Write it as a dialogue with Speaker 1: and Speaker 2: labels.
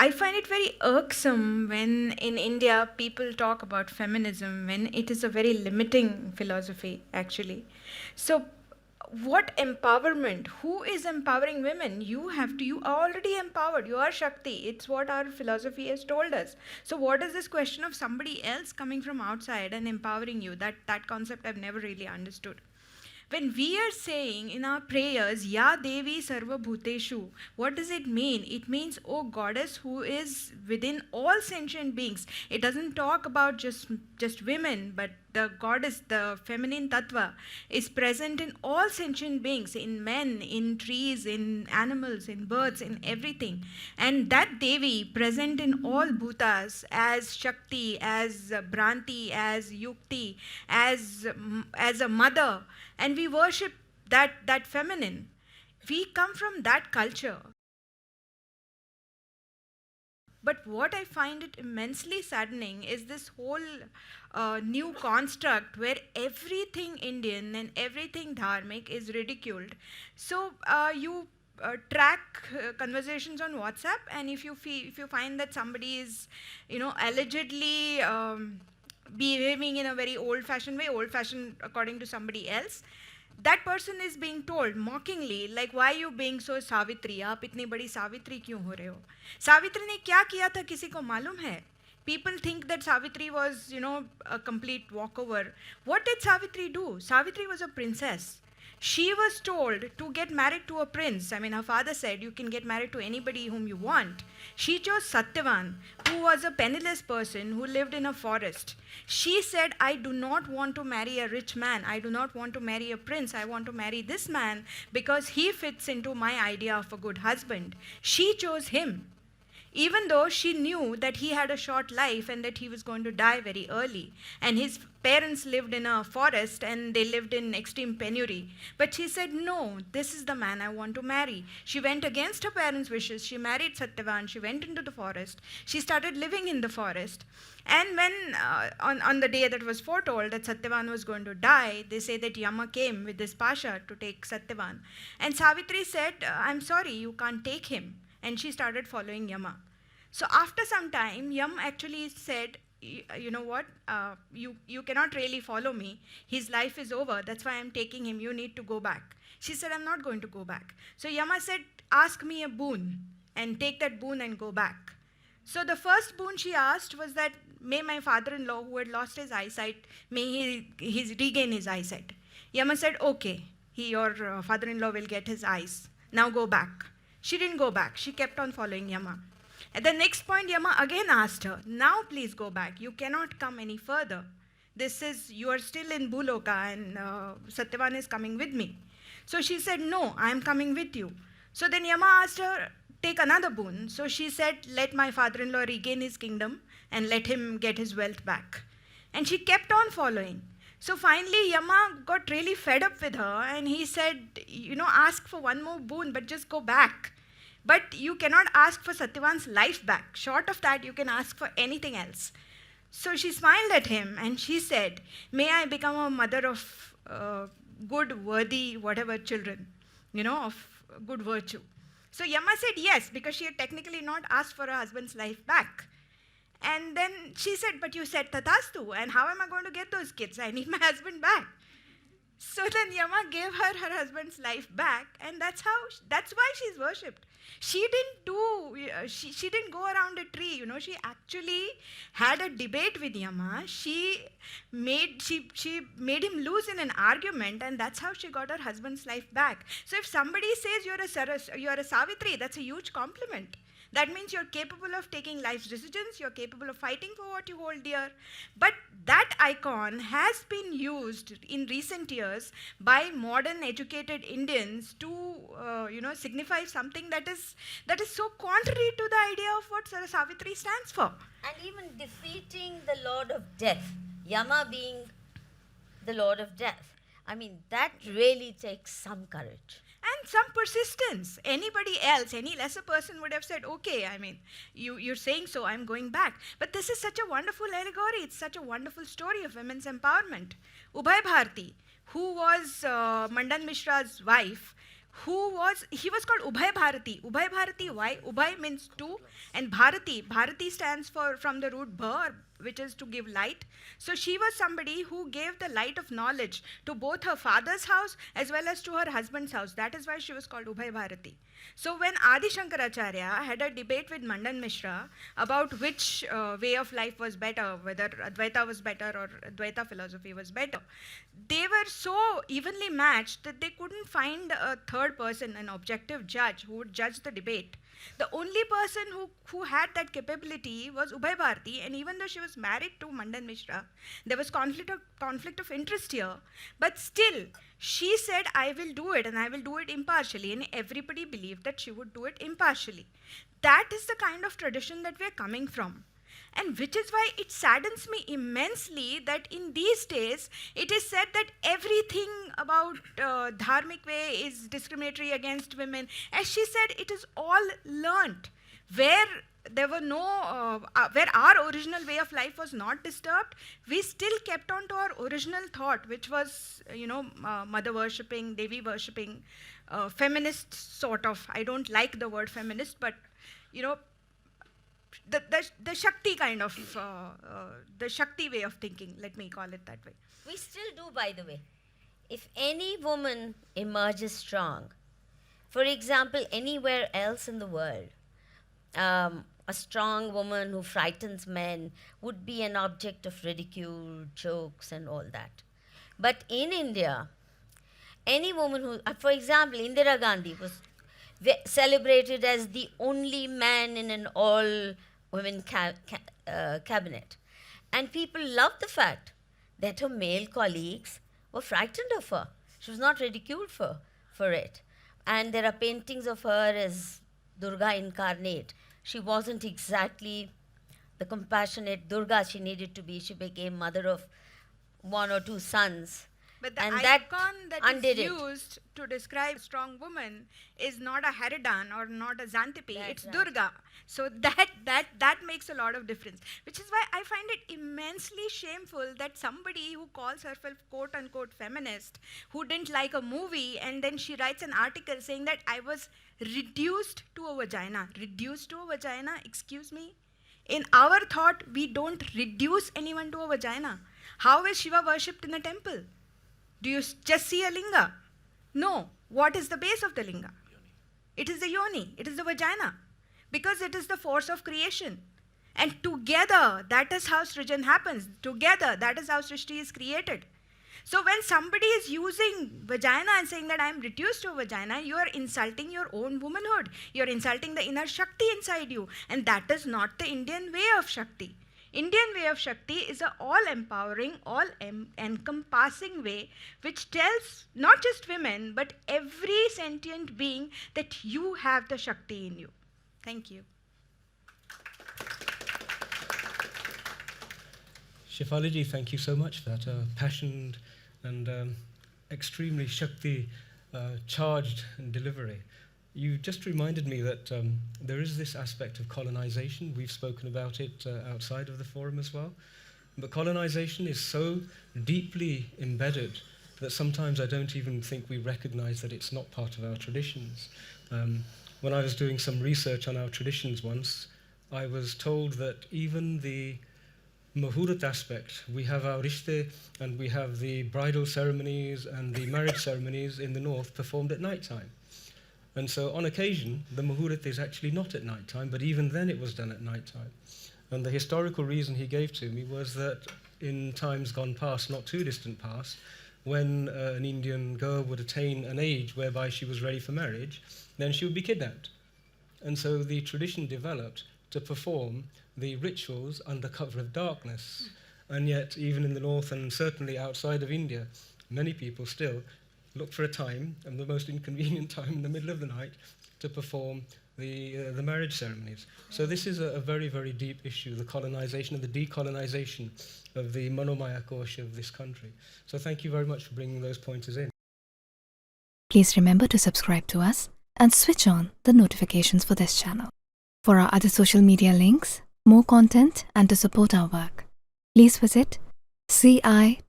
Speaker 1: I find it very irksome when in India people talk about feminism when it is a very limiting philosophy, actually. So, what empowerment? Who is empowering women? You are already empowered. You are Shakti. It's what our philosophy has told us. So, what is this question of somebody else coming from outside and empowering you? That concept I've never really understood. When we are saying in our prayers, Ya Devi Sarva Bhuteshu, what does it mean? It means, oh goddess who is within all sentient beings. It doesn't talk about just women, but the goddess, the feminine tattva, is present in all sentient beings, in men, in trees, in animals, in birds, in everything. And that Devi present in all bhutas as Shakti, as Bhranti, as Yukti, as a mother, and we worship that feminine. We come from that culture. But what I find it immensely saddening is this whole new construct where everything Indian and everything dharmic is ridiculed. So you track conversations on WhatsApp, and if you find that somebody is, allegedly behaving in a very old-fashioned way, old-fashioned according to somebody else, that person is being told mockingly, like, why are you being so Savitri? आप इतनी बड़ी सावित्री क्यों हो रहे हो? सावित्री ने क्या किया था किसी को मालूम है? People think that Savitri was, a complete walkover. What did Savitri do? Savitri was a princess. She was told to get married to a prince. I mean, her father said, you can get married to anybody whom you want. She chose Satyavan, who was a penniless person who lived in a forest. She said, I do not want to marry a rich man. I do not want to marry a prince. I want to marry this man because he fits into my idea of a good husband. She chose him, even though she knew that he had a short life and that he was going to die very early. And his parents lived in a forest and they lived in extreme penury. But she said, no, this is the man I want to marry. She went against her parents' wishes. She married Satyavan. She went into the forest. She started living in the forest. And when, on the day that was foretold that Satyavan was going to die, they say that Yama came with this pasha to take Satyavan. And Savitri said, I'm sorry, you can't take him. And she started following Yama. So after some time, Yam actually said, you know what, you cannot really follow me. His life is over. That's why I'm taking him. You need to go back. She said, I'm not going to go back. So Yama said, ask me a boon and take that boon and go back. So the first boon she asked was that, may my father-in-law, who had lost his eyesight, may he regain his eyesight. Yama said, okay, your father-in-law will get his eyes. Now go back. She didn't go back. She kept on following Yama. At the next point, Yama again asked her, now please go back. You cannot come any further. You are still in Bhuloka and Satyavan is coming with me. So she said, no, I am coming with you. So then Yama asked her, take another boon. So she said, let my father-in-law regain his kingdom and let him get his wealth back. And she kept on following. So finally, Yama got really fed up with her and he said, ask for one more boon, but just go back. But you cannot ask for Satyavan's life back. Short of that, you can ask for anything else. So she smiled at him and she said, may I become a mother of good, worthy, whatever children, of good virtue. So Yama said yes, because she had technically not asked for her husband's life back. And then she said, but you said Tatastu, and how am I going to get those kids? I need my husband back. So then Yama gave her her husband's life back, and that's why she's worshipped. She didn't go around a tree, she actually had a debate with Yama. She made him lose in an argument, and that's how she got her husband's life back. So if somebody says you're a Savitri, that's a huge compliment. That means you're capable of taking life's decisions, you're capable of fighting for what you hold dear. But that icon has been used in recent years by modern educated Indians to signify something that is so contrary to the idea of what Savitri stands for.
Speaker 2: And even defeating the Lord of Death, Yama being the Lord of Death. I mean, that really takes some courage.
Speaker 1: And some persistence. Anybody else, any lesser person would have said, okay, I mean, you're saying so, I'm going back. But this is such a wonderful allegory. It's such a wonderful story of women's empowerment. Ubhay Bharti, who was Mandan Mishra's wife, he was called Ubhay Bharati. Ubhay Bharati, why? Ubhay means two, and Bharati stands for from the root bhar, which is to give light. So she was somebody who gave the light of knowledge to both her father's house as well as to her husband's house. That is why she was called Ubhay Bharati. So when Adi Shankaracharya had a debate with Mandan Mishra about which way of life was better, whether Advaita was better or Advaita philosophy was better, they were so evenly matched that they couldn't find a third person, an objective judge who would judge the debate. The only person who had that capability was Ubhay Bharati, and even though she was married to Mandan Mishra, there was conflict of interest here, but still, she said, I will do it, and I will do it impartially, and everybody believed that she would do it impartially. That is the kind of tradition that we are coming from. And which is why it saddens me immensely that in these days it is said that everything about dharmic way is discriminatory against women. As she said, it is all learnt. Where there were where our original way of life was not disturbed, we still kept on to our original thought, which was, mother worshipping, Devi worshipping, feminist sort of. I don't like the word feminist, but, the Shakti kind of, the Shakti way of thinking, let me call it that way.
Speaker 2: We still do, by the way. If any woman emerges strong, for example, anywhere else in the world, a strong woman who frightens men would be an object of ridicule, jokes, and all that. But in India, any woman who, for example, Indira Gandhi was celebrated as the only man in an all-women cabinet. And people loved the fact that her male colleagues were frightened of her. She was not ridiculed for it. And there are paintings of her as Durga incarnate. She wasn't exactly the compassionate Durga she needed to be. She became mother of one or two sons.
Speaker 1: But the
Speaker 2: and
Speaker 1: icon that is
Speaker 2: it.
Speaker 1: used to describe a strong woman is not a Haridan or not a Xantippe, it's
Speaker 2: right.
Speaker 1: Durga. So that makes a lot of difference. Which is why I find it immensely shameful that somebody who calls herself quote-unquote feminist, who didn't like a movie, and then she writes an article saying that I was reduced to a vagina. Reduced to a vagina? Excuse me? In our thought, we don't reduce anyone to a vagina. How is Shiva worshipped in a temple? Do you just see a linga? No. What is the base of the linga? It is the yoni. It is the vagina. Because it is the force of creation. And together, that is how Srijan happens. Together, that is how Srishti is created. So when somebody is using vagina and saying that I am reduced to a vagina, you are insulting your own womanhood. You are insulting the inner Shakti inside you. And that is not the Indian way of Shakti. Indian way of Shakti is an all-empowering, all-encompassing way which tells not just women, but every sentient being that you have the Shakti in you. Thank you.
Speaker 3: Shefali ji, thank you so much for that passionate and extremely Shakti charged delivery. You just reminded me that there is this aspect of colonization. We've spoken about it outside of the forum as well. But colonization is so deeply embedded that sometimes I don't even think we recognize that it's not part of our traditions. When I was doing some research on our traditions once, I was told that even the Muhurat aspect, we have our rishte and we have the bridal ceremonies and the marriage ceremonies in the north performed at night time. And so on occasion, the Muhurat is actually not at night time, but even then it was done at night time. And the historical reason he gave to me was that in times gone past, not too distant past, when an Indian girl would attain an age whereby she was ready for marriage, then she would be kidnapped. And so the tradition developed to perform the rituals under cover of darkness. And yet, even in the north and certainly outside of India, many people still look for a time, and the most inconvenient time in the middle of the night, to perform the marriage ceremonies. So this is a very, very deep issue, the colonization and the decolonization of the Manomaya Kosha of this country. So thank you very much for bringing those pointers in.
Speaker 4: Please remember to subscribe to us and switch on the notifications for this channel. For our other social media links, more content, and to support our work, please visit citti.net.